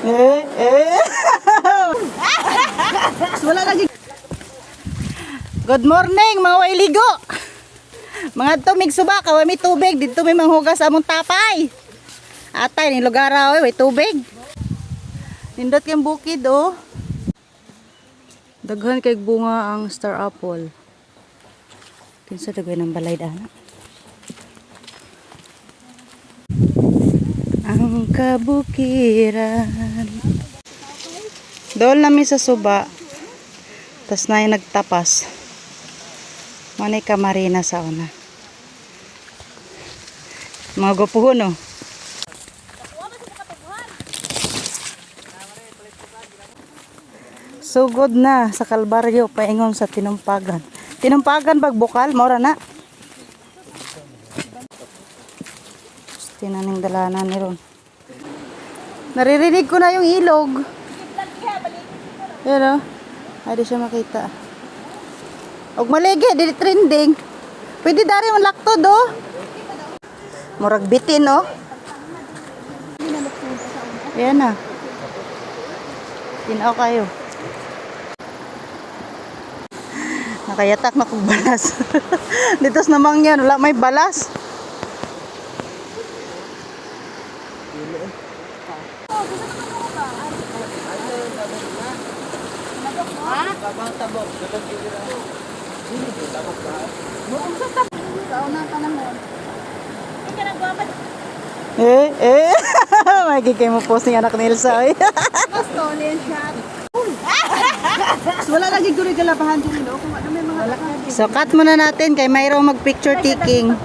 Eh. Wala lagi. Good morning mga wailigo. Mga tumig suba ka may tubig dito may manghugas among tapay. Atay ni lugar ra way tubig. Nindot kay bukid oh. Daghan kay bunga ang star apple. Kinsa dagay ng balay dana. Ang kabukiran. Doon namin sa suba. Tas na yung nagtapas. Manay kamarina sa una. Mga gupuhon oh. So good na sa Kalbaryo paingon sa Tinumpagan. Tinumpagan pagbukal, mora na. Tinaning dalanan ni ron. Naririnig ko na yung ilog. Yan o. Ay, di siya makita. Huwag maligi, di trending. Pwede dari mong laktod o. Murag bitin o. Yan na. Tinaw kayo. Nakayatak na kong balas. Ditos namang yan, wala may balas. Magiging mo posting anak ni Elsa eh. Wala lagi guri galabahan dito no kung ano may mga. So cut muna natin kay mayroong mag picture taking.